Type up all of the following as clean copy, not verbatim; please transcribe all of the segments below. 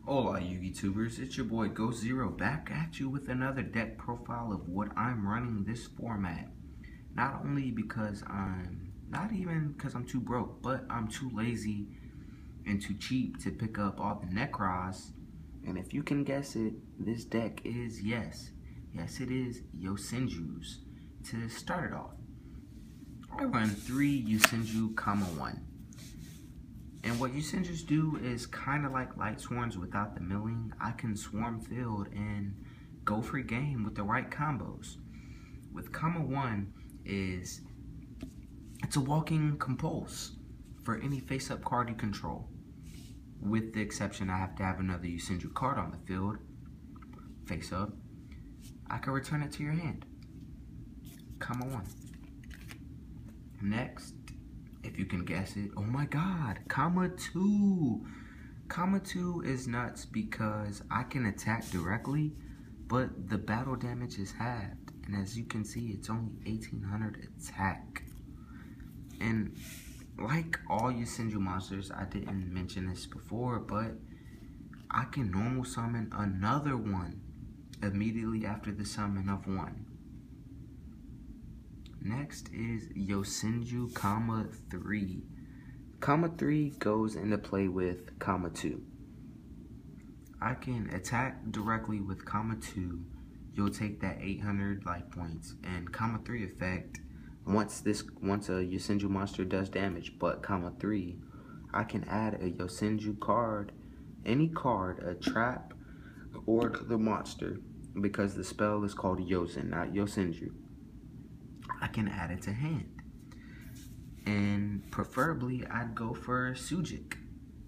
Hola YouTubers, it's your boy GoZero back at you with another deck profile of what I'm running this format. Not only because not even because I'm too broke, but I'm too lazy and too cheap to pick up all the Nekroz. And if you can guess it, this deck is, yes it is Yosenju's. To start it off, I run 3 Yosenju, 1. And what Yosenjus do is kind of like light swarms without the milling. I can swarm field and go for game with the right combos. With 1 is, it's a walking compulse for any face-up card you control. With the exception, I have to have another Yosenju card on the field, face up. I can return it to your hand. 1. Next, if you can guess it, oh my god, 2. 2 is nuts because I can attack directly, but the battle damage is halved. And as you can see, it's only 1800 attack. And like all Yosenju monsters, I didn't mention this before, but I can normal summon another one immediately after the summon of 1. Next is Yosenju, 3. 3 goes into play with 2. I can attack directly with 2. You'll take that 800 life points, and 3 effect once a Yosenju monster does damage. But 3, I can add a Yosenju card, any card, a trap, or the monster, because the spell is called Yosen, not Yosenju. I can add it to hand. And preferably, I'd go for Sujik,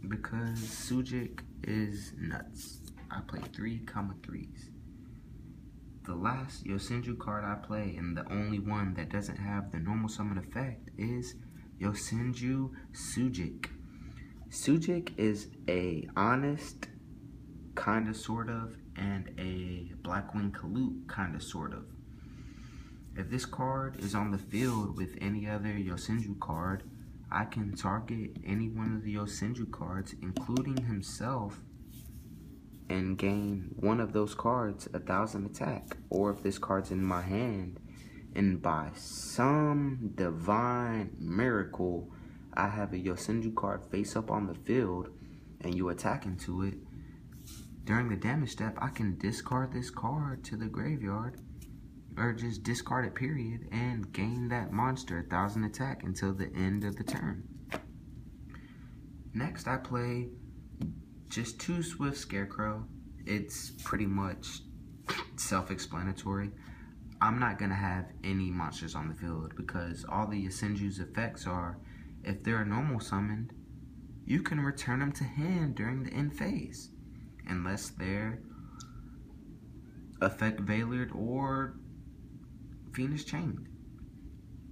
because Sujik is nuts. I play 3, 3s. The last Yosenju card I play, and the only one that doesn't have the normal summon effect, is Yosenju Sujik. Sujik is a honest, kinda sort of, and a Blackwing Kalute, kinda sort of. If this card is on the field with any other Yosenju card, I can target any one of the Yosenju cards, including himself, and gain one of those cards 1000 attack. Or if this card's in my hand, and by some divine miracle, I have a Yosenju card face up on the field, and you attack into it, during the damage step, I can discard this card to the graveyard, or just discard it period, and gain that monster 1000 attack until the end of the turn. Next, I play just 2 Swift Scarecrow. It's pretty much self-explanatory. I'm not gonna have any monsters on the field because all the Yosenju's effects are, if they're normal summoned, you can return them to hand during the end phase, unless they're effect veilered or Phoenix Chained.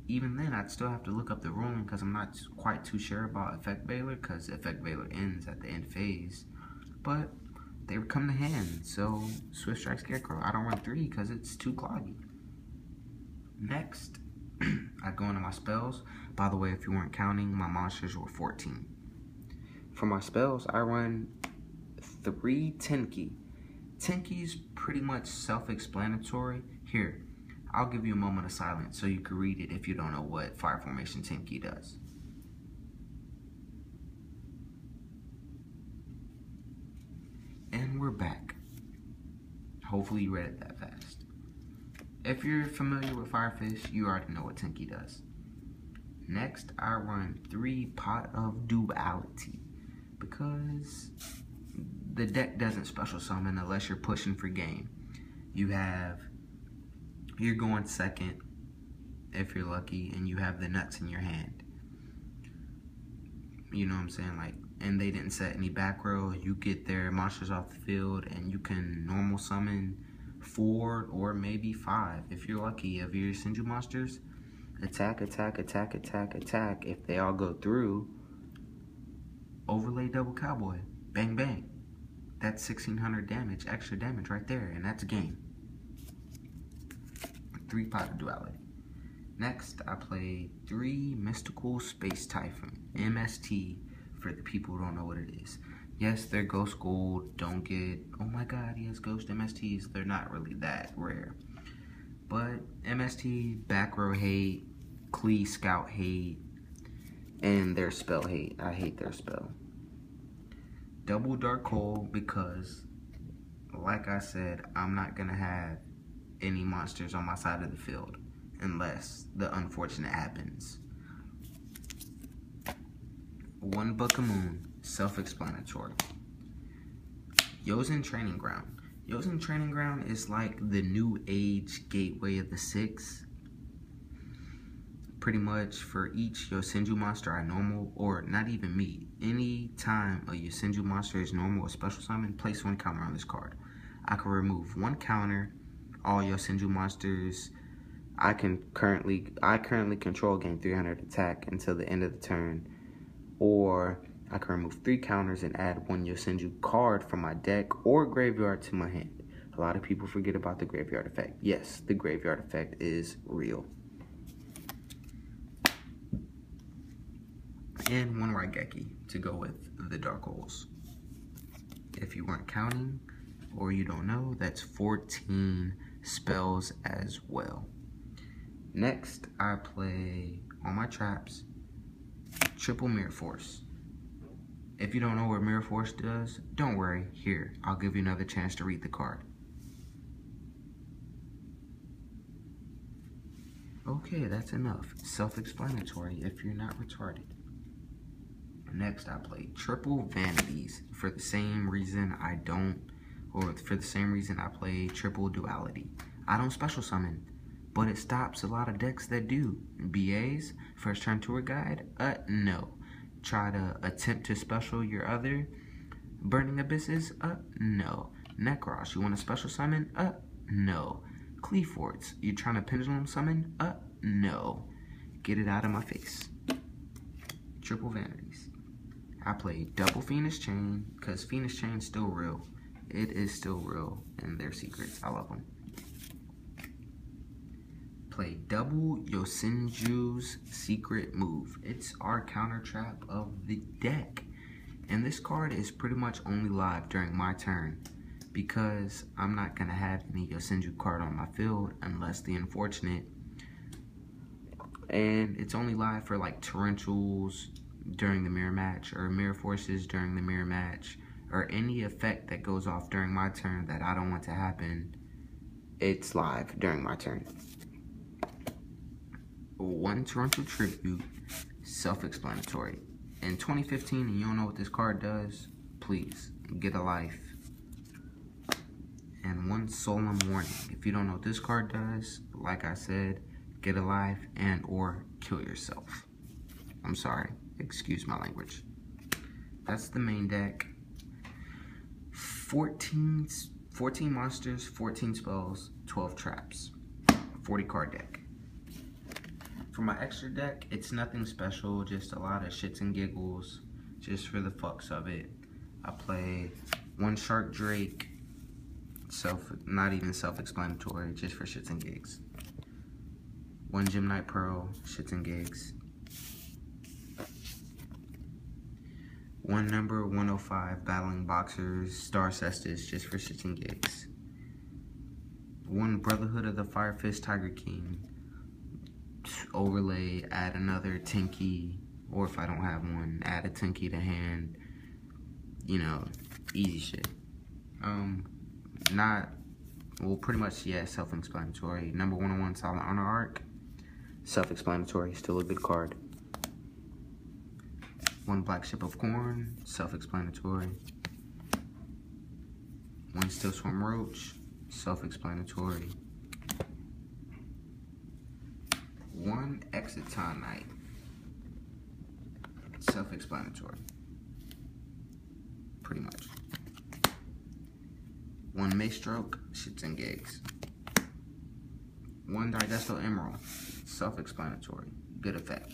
Even then, I'd still have to look up the ruling because I'm not quite too sure about Effect Veiler, because Effect Veiler ends at the end phase. But they would come to hand, so Swift Strike Scarecrow. I don't run 3 because it's too cloggy. Next, I go into my spells. By the way, if you weren't counting, my monsters were 14. For my spells, I run 3 Tenki. Tenki's pretty much self-explanatory. Here, I'll give you a moment of silence so you can read it if you don't know what Fire Formation Tenki does. And we're back. Hopefully you read it that fast. If you're familiar with Firefish, you already know what Tenki does. Next, I run 3 Pot of Duality, because the deck doesn't special summon unless you're pushing for game. You're going second if you're lucky, and you have the nuts in your hand. You know what I'm saying? Like, and they didn't set any back row. You get their monsters off the field, and you can normal summon 4 or maybe 5 if you're lucky of your Yosenju monsters. Attack, attack, attack, attack, attack. If they all go through, overlay double cowboy. Bang, bang. That's 1600 damage, extra damage right there, and that's game. 3 Pot of Duality. Next, I play 3 Mystical Space Typhoon, MST, for the people who don't know what it is. Yes, they're Ghost Gold. Don't get, oh my god, he has Ghost MSTs. They're not really that rare. But MST, Back Row hate, Klee Scout hate, and their spell hate. I hate their spell. Double Dark Hole because, like I said, I'm not going to have any monsters on my side of the field unless the unfortunate happens. One Book of Moon, self-explanatory. Yosen Training Ground. Yosen Training Ground is like the new age gateway of the 6. Pretty much for each Yosenju monster I normal, or not even me, any time a Yosenju monster is normal or special summon, place 1 counter on this card. I can remove 1 counter. All Yosenju monsters I currently control gain 300 attack until the end of the turn, or I can remove 3 counters and add 1 Yosenju card from my deck or graveyard to my hand. A lot of people forget about the graveyard effect. Yes, the graveyard effect is real. And 1 Raigeki to go with the Dark Holes. If you weren't counting or you don't know, that's 14 spells as well. Next, I play on my traps triple Mirror Force. If you don't know what Mirror Force does, don't worry. Here, I'll give you another chance to read the card. Okay, that's enough. Self-explanatory if you're not retarded. Next, I play triple Vanities for the same reason I play triple Duality. I don't special summon, but it stops a lot of decks that do. BAs, first turn tour guide, no. Try to attempt to special your other Burning Abysses, no. Nekroz, you want to special summon, no. Cleaforts, you trying to pendulum summon, no. Get it out of my face. Triple Vanities. I play double Phoenix Chain, because Phoenix Chain's still real. It is still real, and they're secrets. I love them. Play double Yosenju's secret move. It's our counter trap of the deck. And this card is pretty much only live during my turn, because I'm not going to have any Yosenju card on my field unless the unfortunate. And it's only live for like Torrentials during the mirror match, or Mirror Forces during the mirror match, or any effect that goes off during my turn that I don't want to happen. It's live during my turn. 1 Torrential Tribute, self-explanatory. In 2015 and you don't know what this card does, please get a life. And 1 Solemn Warning. If you don't know what this card does, like I said, get a life and or kill yourself. I'm sorry. Excuse my language. That's the main deck. 14 monsters, 14 spells, 12 traps. 40 card deck. For my extra deck, it's nothing special, just a lot of shits and giggles, just for the fucks of it. I play 1 Shark Drake, not even self-explanatory, just for shits and gigs. 1 Gemini Pearl, shits and gigs. 1 number 105 Battling Boxers, Star Cestus, just for shits and gigs. 1 Brotherhood of the Fire Fist Tiger King, overlay, add another Tinky, or if I don't have one, add a Tinky to hand. You know, easy shit. Pretty much, yeah, self-explanatory. Number 101 Silent Honor Arc, self-explanatory, still a good card. 1 Black Ship of Corn, self-explanatory. 1 Steel Swarm Roach, self-explanatory. 1 Exciton Knight, self-explanatory. Pretty much. 1 Maestroke, shits and gigs. 1 Didesto Emerald, self-explanatory. Good effect.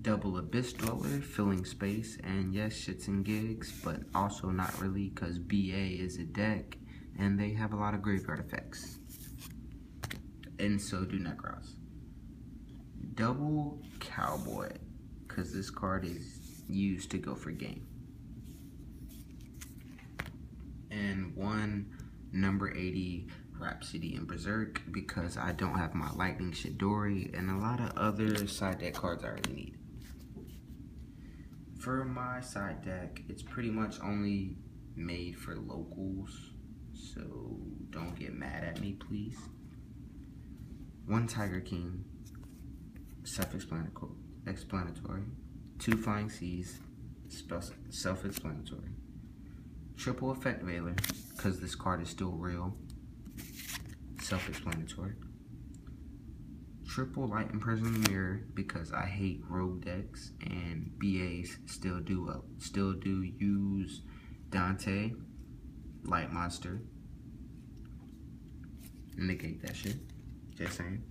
Double Abyss Dweller, filling space, and yes, shits and gigs, but also not really, because BA is a deck, and they have a lot of graveyard effects. And so do Nekroz. Double Cowboy, because this card is use to go for game. And one number 80 Rhapsody and Berserk because I don't have my Lightning Shidori and a lot of other side deck cards I already need. For my side deck, it's pretty much only made for locals, so don't get mad at me, please. One Tiger King, self-explanatory. Two Flying Seas, self-explanatory. Triple Effect Veiler, because this card is still real, self-explanatory. Triple Light Imprisoned Mirror, because I hate rogue decks and BAs still do use Dante, Light Monster. Negate that shit. Just saying.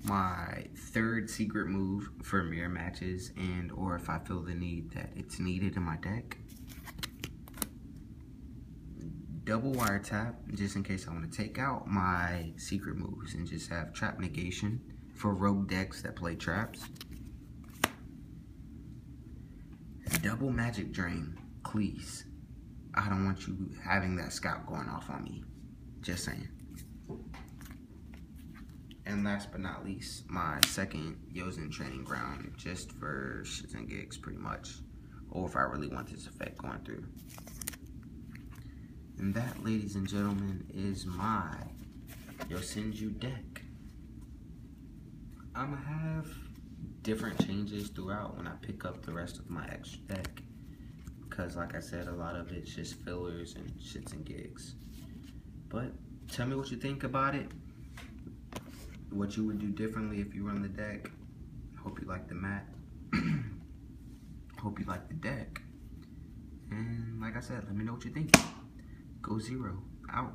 My third secret move for mirror matches and or if I feel the need that it's needed in my deck. Double wiretap, just in case I want to take out my secret moves and just have trap negation for rogue decks that play traps. Double magic drain, please. I don't want you having that scout going off on me. Just saying. And last but not least, my second Yosen training ground, just for shits and gigs pretty much. Or if I really want this effect going through. And that, ladies and gentlemen, is my Yosenju deck. I'm gonna have different changes throughout when I pick up the rest of my extra deck. Because like I said, a lot of it's just fillers and shits and gigs. But tell me what you think about it. What you would do differently if you run the deck. Hope you like the mat. Hope you like the deck. And like I said, let me know what you think. Go Zero. Out.